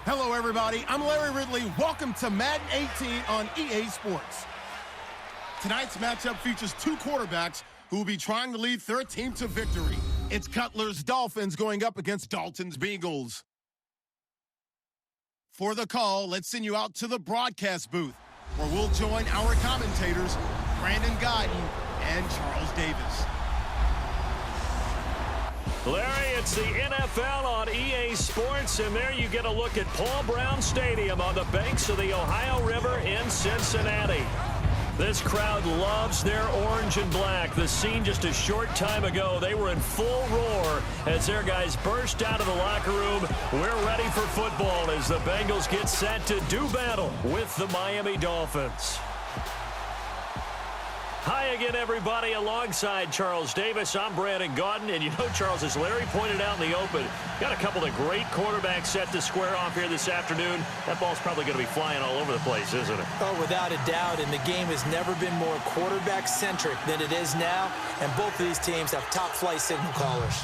Hello, everybody. I'm Larry Ridley. Welcome to Madden 18 on EA Sports. Tonight's matchup features two quarterbacks who will be trying to lead their team to victory. It's Cutler's Dolphins going up against Dalton's Bengals. For the call, let's send you out to the broadcast booth, where we'll join our commentators, Brandon Guyton and Charles Davis. Larry, it's the NFL on EA Sports, and there you get a look at Paul Brown Stadium on the banks of the Ohio River in Cincinnati. This crowd loves their orange and black. The scene just a short time ago, they were in full roar as their guys burst out of the locker room. We're ready for football as the Bengals get set to do battle with the Miami Dolphins. Hi again, everybody. Alongside Charles Davis, I'm Brandon Guyton. And you know, Charles, as Larry pointed out in the open, got a couple of great quarterbacks set to square off here this afternoon. That ball's probably going to be flying all over the place, isn't it? Oh, without a doubt. And the game has never been more quarterback-centric than it is now. And both of these teams have top-flight signal callers.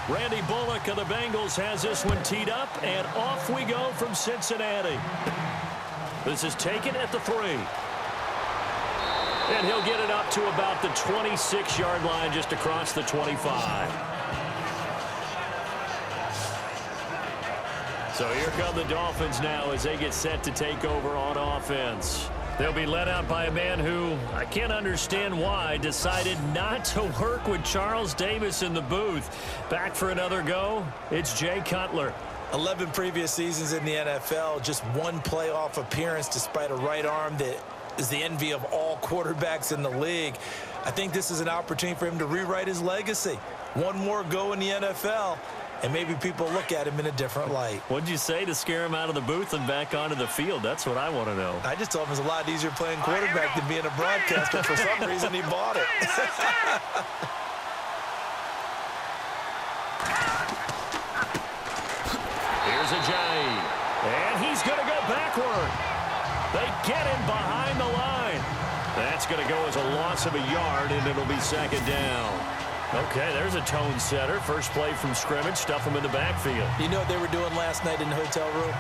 Randy Bullock of the Bengals has this one teed up, and off we go from Cincinnati. This is taken at the 3. And he'll get it up to about the 26-yard line, just across the 25. So here come the Dolphins now as they get set to take over on offense. They'll be led out by a man who, I can't understand why, decided not to work with Charles Davis in the booth. Back for another go, it's Jay Cutler. 11 previous seasons in the NFL, just one playoff appearance despite a right arm that is the envy of all quarterbacks in the league. I think this is an opportunity for him to rewrite his legacy. One more go in the NFL, and maybe people look at him in a different light. What'd you say to scare him out of the booth and back onto the field? That's what I want to know. I just told him it's a lot easier playing quarterback than being a broadcaster. For some reason, he bought it. Here's a Jay, and he's going to go backward. They get him behind the line. That's going to go as a loss of a yard, and it'll be second down. Okay, there's a tone setter. First play from scrimmage, stuff him in the backfield. You know what they were doing last night in the hotel room?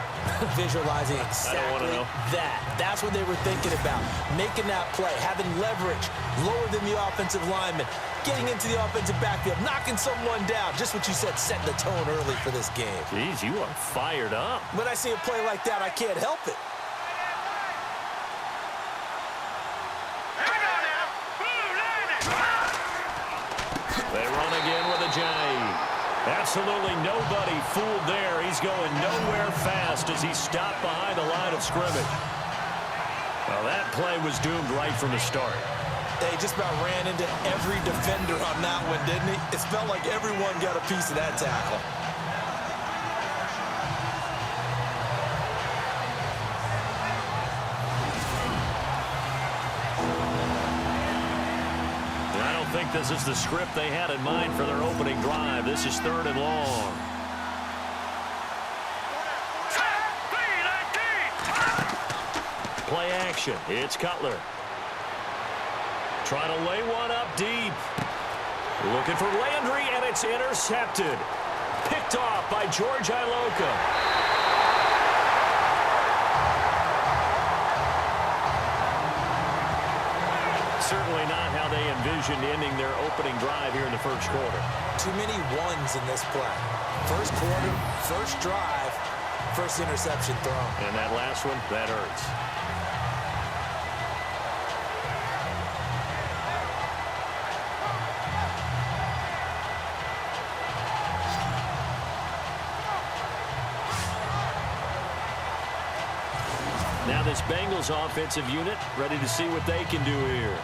Visualizing exactly that. That's what they were thinking about. Making that play, having leverage, lower than the offensive lineman, getting into the offensive backfield, knocking someone down. Just what you said, setting the tone early for this game. Jeez, you are fired up. When I see a play like that, I can't help it. They run again with a J. Absolutely nobody fooled there. He's going nowhere fast as he's stopped behind the line of scrimmage. Well, that play was doomed right from the start. They just about ran into every defender on that one, didn't he? It felt like everyone got a piece of that tackle. I think this is the script they had in mind for their opening drive. This is 3rd and long. Play action. It's Cutler. Trying to lay one up deep. Looking for Landry, and it's intercepted. Picked off by George Iloka. Certainly not how they envisioned ending their opening drive here in the first quarter. Too many ones in this play. First quarter, first drive, first interception thrown. And that last one, that hurts. Now this Bengals offensive unit ready to see what they can do here.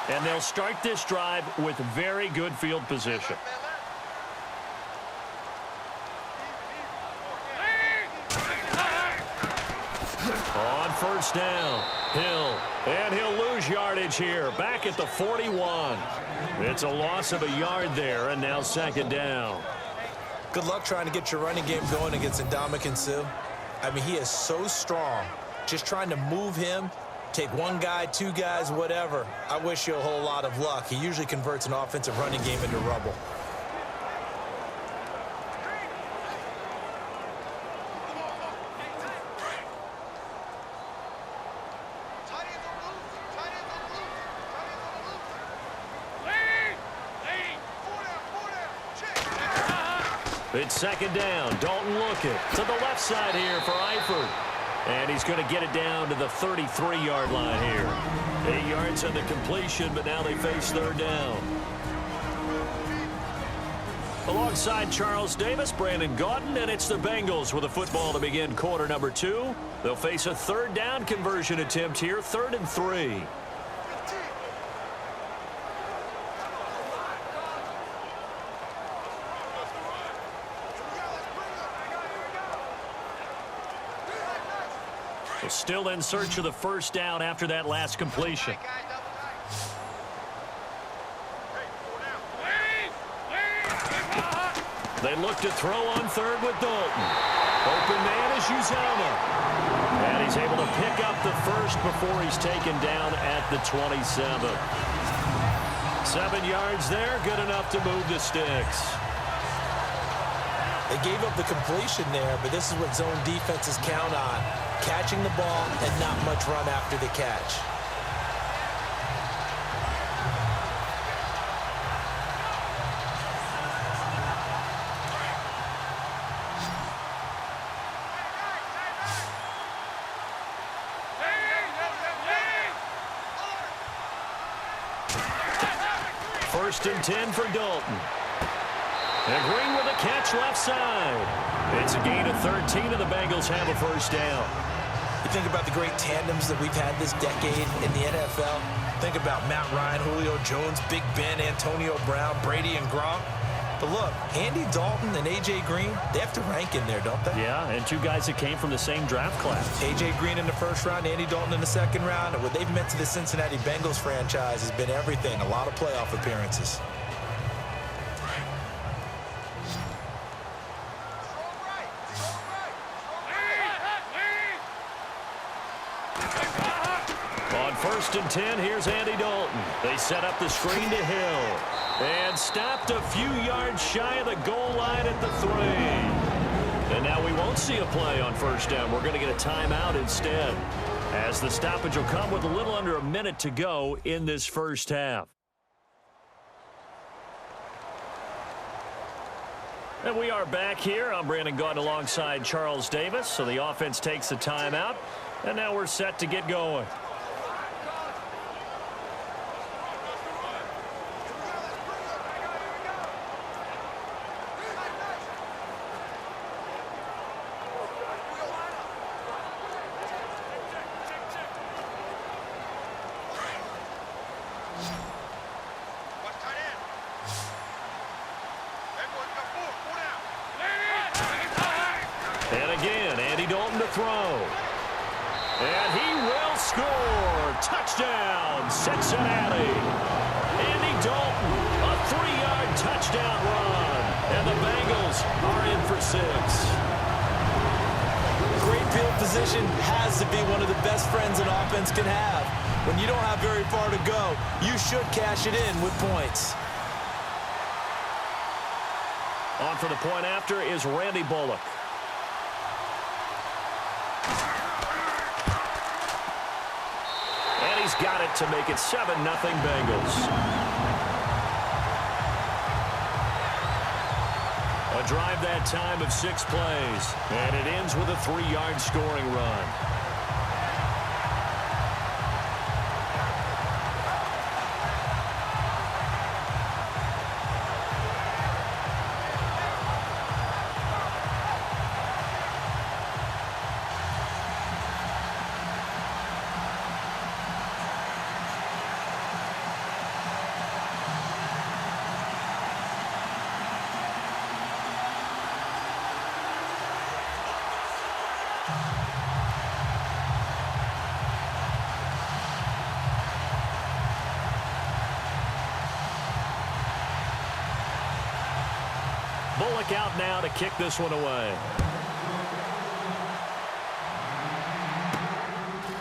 And they'll start this drive with very good field position. On first down. Hill. And he'll lose yardage here. Back at the 41. It's a loss of a yard there, and now second down. Good luck trying to get your running game going against Ndamukong Suh. I mean, he is so strong. Just trying to move him, take one guy, two guys, whatever. I wish you a whole lot of luck. He usually converts an offensive running game into rubble. It's second down. Dalton looking to the left side here for Eifert. And he's going to get it down to the 33-yard line here. 8 yards on the completion, but now they face third down. Alongside Charles Davis, Brandon Gaudin, and it's the Bengals with a football to begin quarter number 2. They'll face a third down conversion attempt here, 3rd and 3. Still in search of the first down after that last completion. They look to throw on third with Dalton. Open man is Uzomah. And he's able to pick up the first before he's taken down at the 27. 7 yards there, good enough to move the sticks. They gave up the completion there, but this is what zone defenses count on. Catching the ball and not much run after the catch. First and 10 for Dalton. And Green with a catch left side. It's a gain of 13, and the Bengals have a first down. You think about the great tandems that we've had this decade in the NFL. Think about Matt Ryan, Julio Jones, Big Ben, Antonio Brown, Brady, and Gronk. But look, Andy Dalton and A.J. Green, they have to rank in there, don't they? Yeah, and two guys that came from the same draft class. A.J. Green in the first round, Andy Dalton in the second round. And what they've meant to the Cincinnati Bengals franchise has been everything, a lot of playoff appearances. First and 10, here's Andy Dalton. They set up the screen to Hill. And stopped a few yards shy of the goal line at the 3. And now we won't see a play on first down. We're going to get a timeout instead, as the stoppage will come with a little under a minute to go in this first half. And we are back here. I'm Brandon Gaudin alongside Charles Davis. So the offense takes the timeout. And now we're set to get going. Throw. And he will score. Touchdown, Cincinnati. Andy Dalton, a 3-yard touchdown run. And the Bengals are in for 6. Great field position has to be one of the best friends an offense can have. When you don't have very far to go, you should cash it in with points. On for the point after is Randy Bullock. He's got it to make it 7-0 Bengals. A drive that time of 6 plays, and it ends with a 3-yard scoring run. Bullock out now to kick this one away.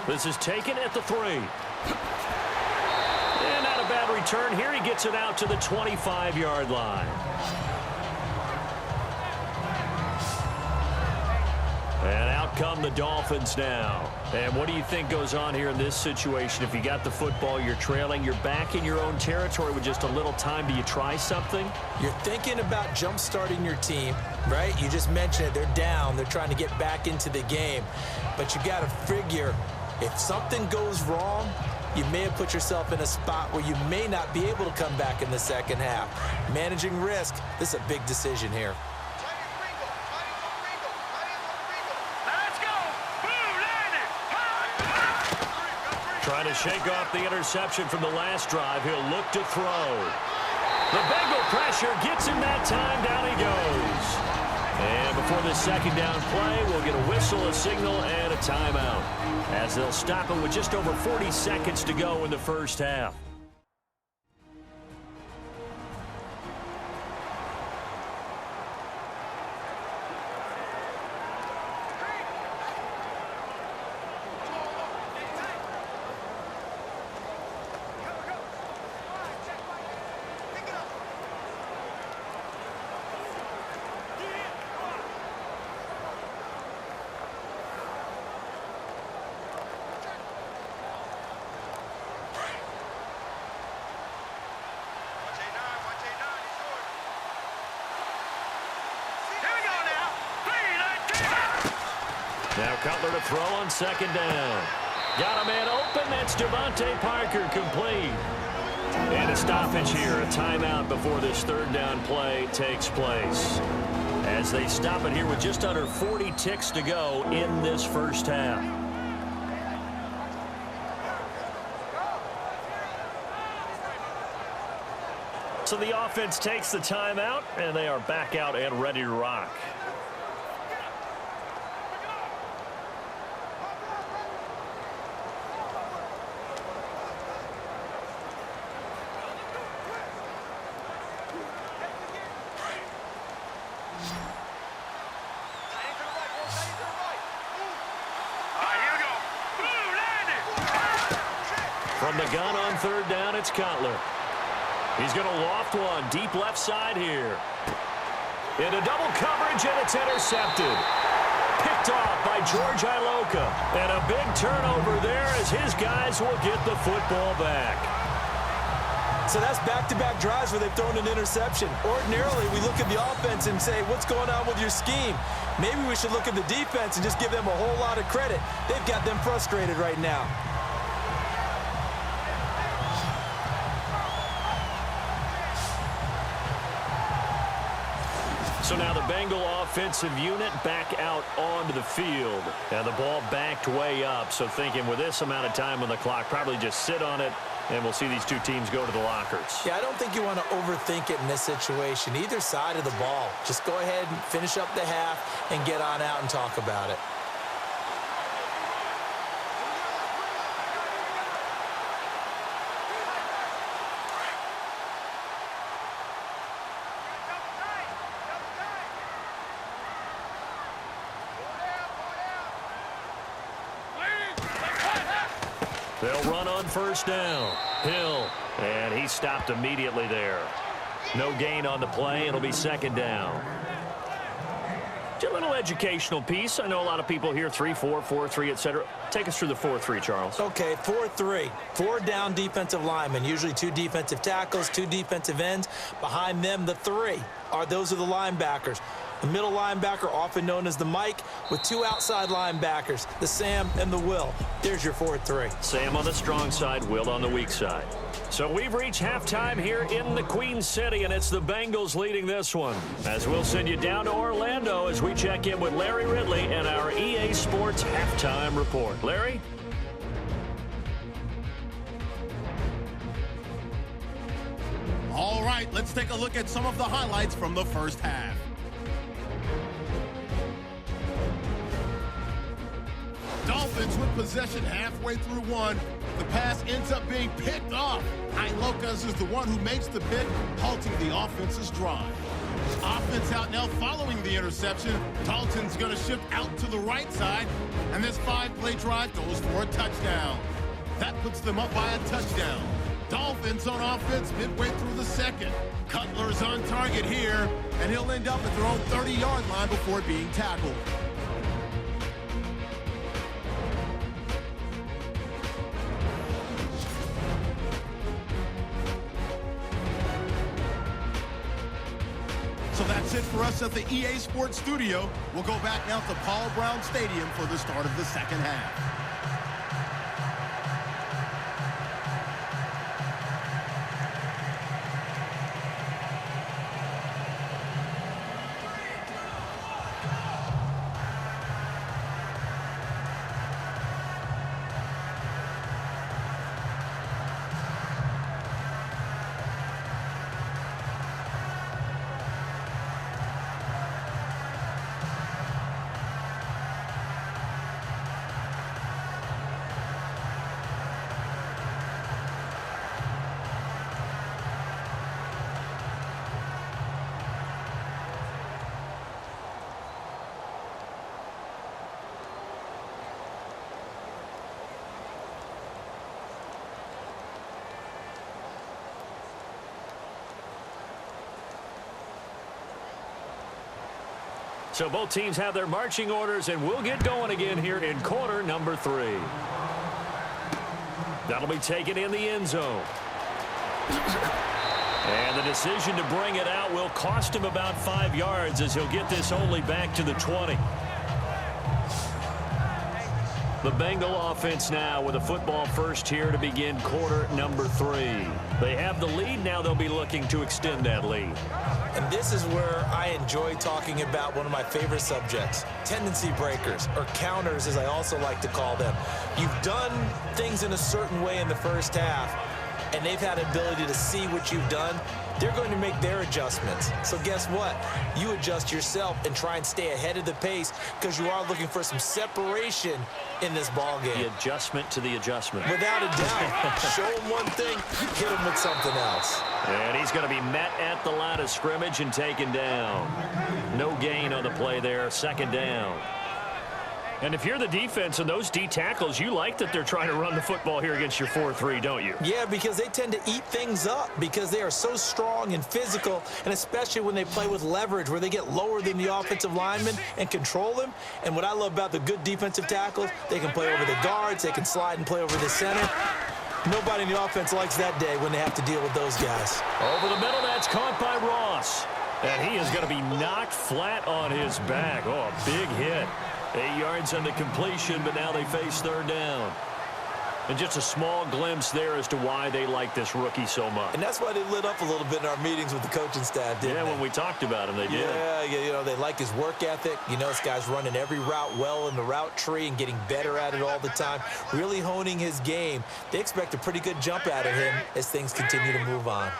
This is taken at the 3. And not a bad return here. He gets it out to the 25-yard line. And out come the Dolphins now. And what do you think goes on here in this situation? If you got the football, you're trailing, you're back in your own territory with just a little time. Do you try something? You're thinking about jump-starting your team, right? You just mentioned it. They're down. They're trying to get back into the game. But you got to figure, if something goes wrong, you may have put yourself in a spot where you may not be able to come back in the second half. Managing risk, this is a big decision here. Trying to shake off the interception from the last drive. He'll look to throw. The Bengal pressure gets him that time. Down he goes. And before this second down play, we'll get a whistle, a signal, and a timeout, as they'll stop it with just over 40 seconds to go in the first half. Now Cutler to throw on second down. Got a man open. That's Devontae Parker, complete. And a stoppage here, a timeout before this third down play takes place, as they stop it here with just under 40 ticks to go in this first half. So the offense takes the timeout, and they are back out and ready to rock. From the gun on third down, it's Cutler. He's going to loft one deep left side here. Into double coverage, and it's intercepted. Picked off by George Iloka. And a big turnover there as his guys will get the football back. So that's back-to-back drives where they've thrown an interception. Ordinarily, we look at the offense and say, what's going on with your scheme? Maybe we should look at the defense and just give them a whole lot of credit. They've got them frustrated right now. So now the Bengal offensive unit back out onto the field. And the ball backed way up. So thinking with this amount of time on the clock, probably just sit on it, and we'll see these two teams go to the lockers. Yeah, I don't think you want to overthink it in this situation. Either side of the ball. Just go ahead and finish up the half and get on out and talk about it. They'll run on first down. Hill, and he stopped immediately there. No gain on the play. It'll be second down. A little educational piece. I know a lot of people here 3-4, 4-3, etc. Take us through the 4-3, Charles. Okay, 4-3. 4 down defensive linemen, usually 2 defensive tackles, 2 defensive ends. Behind them, the 3 those are the linebackers. The middle linebacker, often known as the Mike, with 2 outside linebackers, the Sam and the Will. There's your 4-3. Sam on the strong side, Will on the weak side. So we've reached halftime here in the Queen City, and it's the Bengals leading this one. As we'll send you down to Orlando as we check in with Larry Ridley and our EA Sports halftime report. Larry? All right, let's take a look at some of the highlights from the first half. Dolphins with possession halfway through one. The pass ends up being picked off. Ilokas is the one who makes the pick, halting the offense's drive. Offense out now following the interception. Dalton's going to shift out to the right side, and this 5-play drive goes for a touchdown. That puts them up by a touchdown. Dolphins on offense midway through the second. Cutler's on target here, and he'll end up at their own 30-yard line before being tackled. So that's it for us at the EA Sports Studio. We'll go back now to Paul Brown Stadium for the start of the second half. So both teams have their marching orders, and we'll get going again here in quarter number 3. That'll be taken in the end zone. And the decision to bring it out will cost him about 5 yards, as he'll get this only back to the 20. The Bengal offense now with a football first here to begin quarter number 3. They have the lead. Now they'll be looking to extend that lead. And this is where I enjoy talking about one of my favorite subjects, tendency breakers, or counters as I also like to call them. You've done things in a certain way in the first half, and they've had an ability to see what you've done. They're going to make their adjustments. So guess what? You adjust yourself and try and stay ahead of the pace, because you are looking for some separation in this ball game. The adjustment to the adjustment. Without a doubt. Show him one thing, hit him with something else. And he's going to be met at the line of scrimmage and taken down. No gain on the play there, second down. And if you're the defense and those D tackles, you like that they're trying to run the football here against your 4-3, don't you? Yeah, because they tend to eat things up because they are so strong and physical, and especially when they play with leverage where they get lower than the offensive linemen and control them. And what I love about the good defensive tackles, they can play over the guards, they can slide and play over the center. Nobody in the offense likes that day when they have to deal with those guys. Over the middle, that's caught by Ross. And he is going to be knocked flat on his back. Oh, a big hit. 8 yards on the completion, but now they face third down. And just a small glimpse there as to why they like this rookie so much. And that's why they lit up a little bit in our meetings with the coaching staff, didn't they? Yeah, when we talked about him, they did. Yeah, you know, they like his work ethic. You know, this guy's running every route well in the route tree and getting better at it all the time, really honing his game. They expect a pretty good jump out of him as things continue to move on.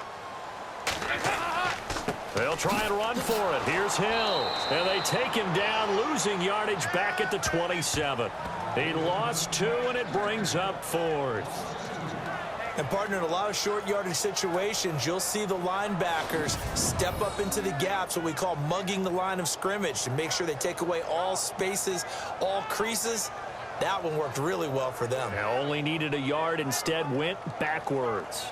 They'll try and run for it. Here's Hill. And they take him down, losing yardage back at the 27. He lost 2, and it brings up 4th. And, partner, in a lot of short yardage situations, you'll see the linebackers step up into the gaps, what we call mugging the line of scrimmage, to make sure they take away all spaces, all creases. That one worked really well for them. They only needed a yard, instead went backwards.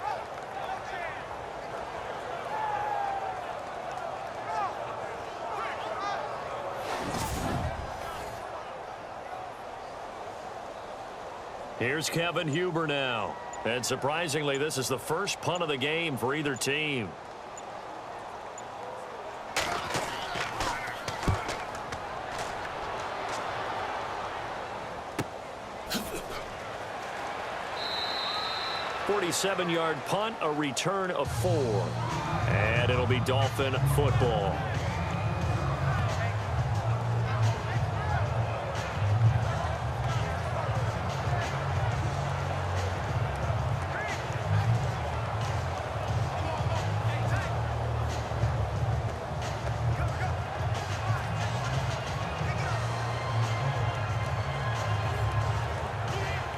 Here's Kevin Huber now. And surprisingly, this is the first punt of the game for either team. "47-yard punt, a return of 4. And it'll be Dolphin football.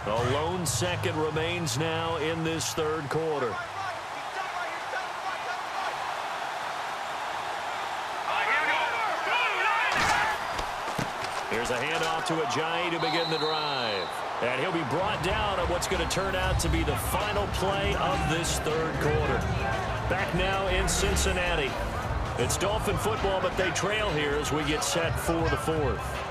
A lone second remains now in this third quarter. Here's a handoff to Ajayi to begin the drive. And he'll be brought down on what's going to turn out to be the final play of this third quarter. Back now in Cincinnati. It's Dolphin football, but they trail here as we get set for the fourth.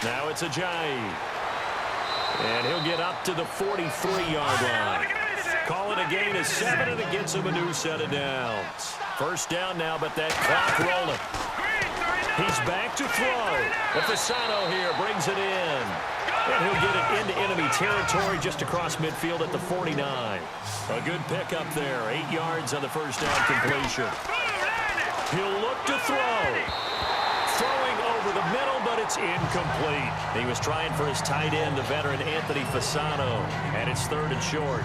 Now it's Ajayi. And he'll get up to the 43-yard line. Call it a gain of 7, and it gets him a new set of downs. First down now, but that clock rolling. He's back to throw. And Fasano here brings it in. And he'll get it into enemy territory just across midfield at the 49. A good pickup there. 8 yards on the first down completion. He'll look to throw. Throwing over the middle, but it's incomplete. He was trying for his tight end, the veteran Anthony Fasano, and it's 3rd and short.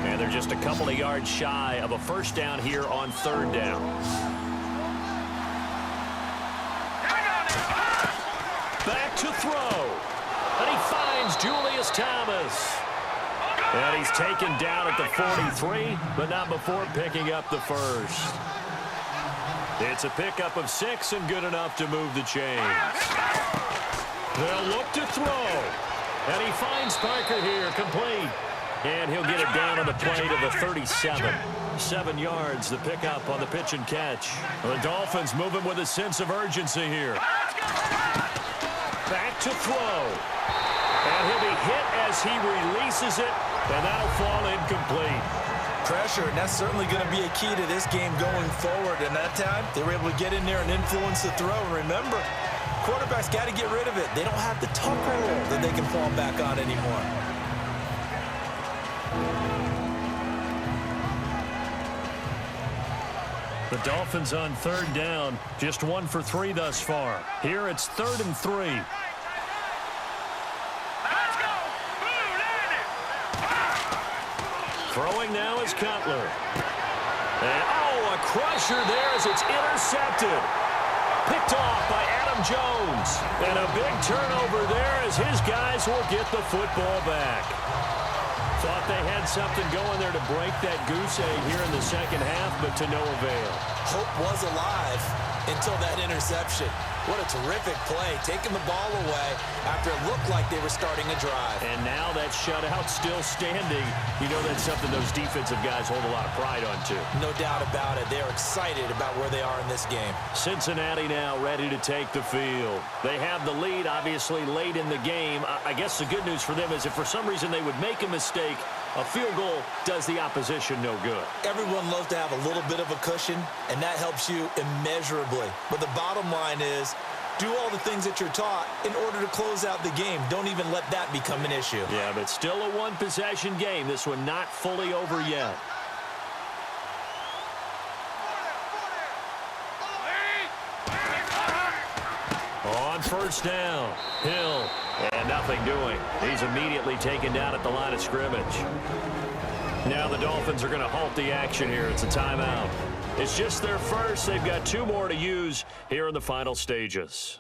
And they're just a couple of yards shy of a first down here on 3rd down. Back to throw. And he finds Julius Thomas. And he's taken down at the 43, but not before picking up the first. It's a pickup of 6 and good enough to move the chains. They'll look to throw. And he finds Parker here, complete. And he'll get it down on the play to the 37. 7 yards, the pickup on the pitch and catch. The Dolphins moving with a sense of urgency here. Back to throw. And he'll be hit as he releases it. And that'll fall incomplete. Pressure, and that's certainly going to be a key to this game going forward. And that time, they were able to get in there and influence the throw. And remember, quarterbacks got to get rid of it. They don't have the tuck roll that they can fall back on anymore. The Dolphins on 3rd down, just 1 for 3 thus far. Here it's 3rd and 3. Throwing now is Cutler. And, a crusher there as it's intercepted. Picked off by Adam Jones. And a big turnover there as his guys will get the football back. Thought they had something going there to break that goose egg here in the second half, but to no avail. Hope was alive until that interception. What a terrific play, taking the ball away after it looked like they were starting a drive. And now that shutout still standing. You know that's something those defensive guys hold a lot of pride on, too. No doubt about it. They're excited about where they are in this game. Cincinnati now ready to take the field. They have the lead, obviously, late in the game. I guess the good news for them is if for some reason they would make a mistake, a field goal does the opposition no good. Everyone loves to have a little bit of a cushion, and that helps you immeasurably. But the bottom line is, do all the things that you're taught in order to close out the game. Don't even let that become an issue. Yeah, but still a one-possession game. This one not fully over yet. On first down, Hill, and nothing doing. He's immediately taken down at the line of scrimmage. Now the Dolphins are going to halt the action here. It's a timeout. It's just their first. They've got 2 more to use here in the final stages.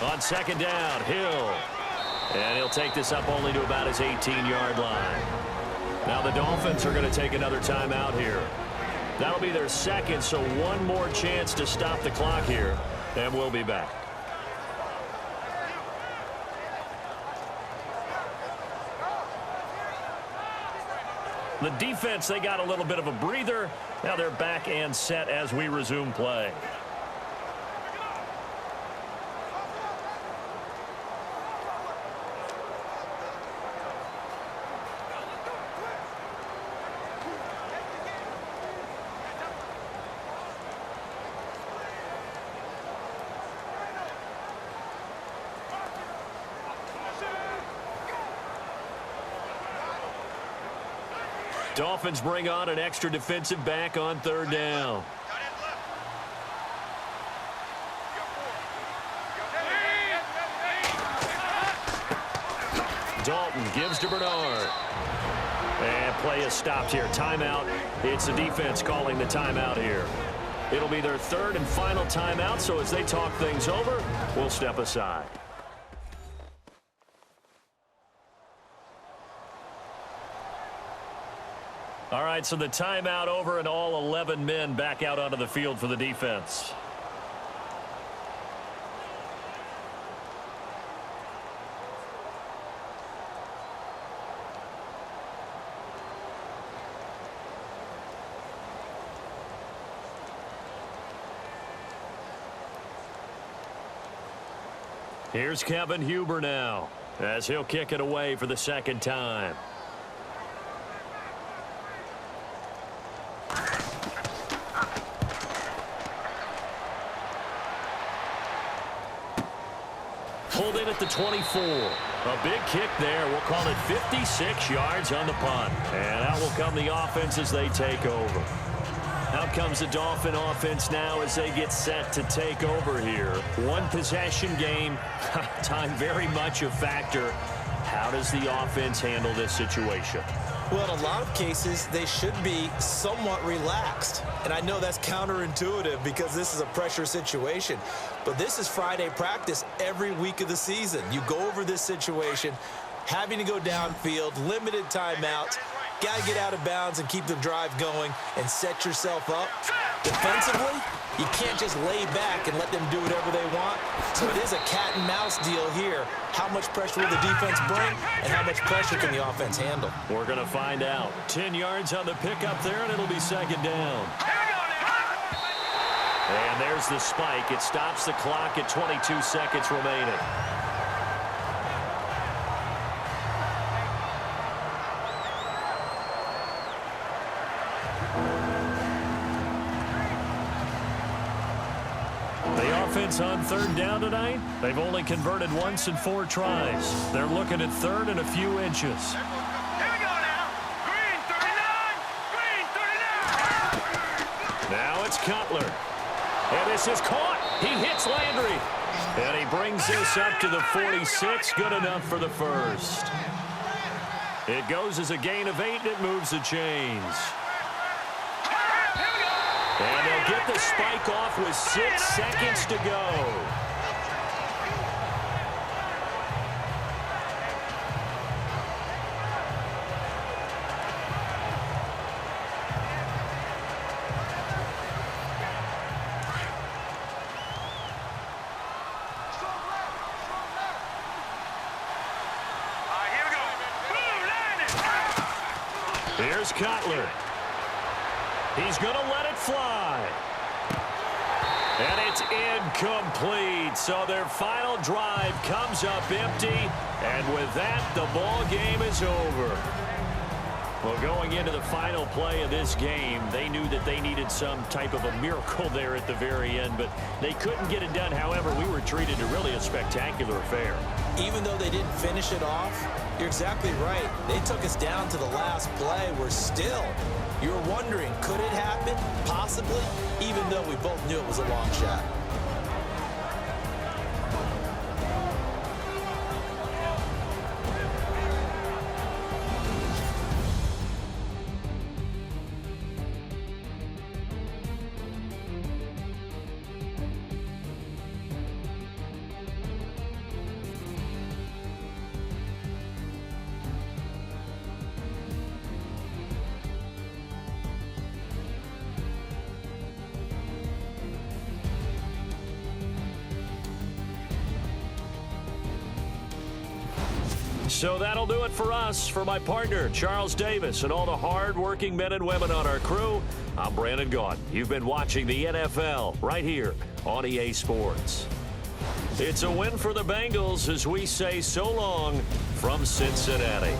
On second down, Hill. And he'll take this up only to about his 18-yard line. Now the Dolphins are going to take another timeout here. That'll be their second, so one more chance to stop the clock here, and we'll be back. The defense, they got a little bit of a breather. Now they're back and set as we resume play. Dolphins bring on an extra defensive back on third down. Dalton gives to Bernard. And play is stopped here. Timeout. It's the defense calling the timeout here. It'll be their third and final timeout, so as they talk things over, we'll step aside. All right, so the timeout over and all 11 men back out onto the field for the defense. Here's Kevin Huber now as he'll kick it away for the second time. Pulled in at the 24. A big kick there. We'll call it 56 yards on the punt. And out will come the offense as they take over. Out comes the Dolphin offense now as they get set to take over here. One possession game. Time very much a factor. How does the offense handle this situation? Well, in a lot of cases, they should be somewhat relaxed. And I know that's counterintuitive because this is a pressure situation. But this is Friday practice every week of the season. You go over this situation, having to go downfield, limited timeouts, got to get out of bounds and keep the drive going and set yourself up. Defensively, you can't just lay back and let them do whatever they want. So it is a cat and mouse deal here. How much pressure will the defense bring and how much pressure can the offense handle? We're going to find out. 10 yards on the pickup there, and it'll be second down. And there's the spike. It stops the clock at 22 seconds remaining. Offense on third down tonight. They've only converted once in 4 tries. They're looking at third and a few inches. Here we go now. Green 39. Green 39. Now it's Cutler. And this is caught. He hits Landry. And he brings this up to the 46. Good enough for the first. It goes as a gain of 8, and it moves the chains. And they'll get the spike off with 6 seconds to go. Here we go. Here's Cutler. He's going to let it fly. And it's incomplete. So their final drive comes up empty. And with that, the ball game is over. Well, going into the final play of this game, they knew that they needed some type of a miracle there at the very end, but they couldn't get it done. However, we were treated to really a spectacular affair. Even though they didn't finish it off, you're exactly right. They took us down to the last play. We're still, you're wondering, could it happen? Possibly, even though we both knew it was a long shot. So that'll do it for us. For my partner, Charles Davis, and all the hard-working men and women on our crew, I'm Brandon Gaudin. You've been watching the NFL right here on EA Sports. It's a win for the Bengals as we say so long from Cincinnati.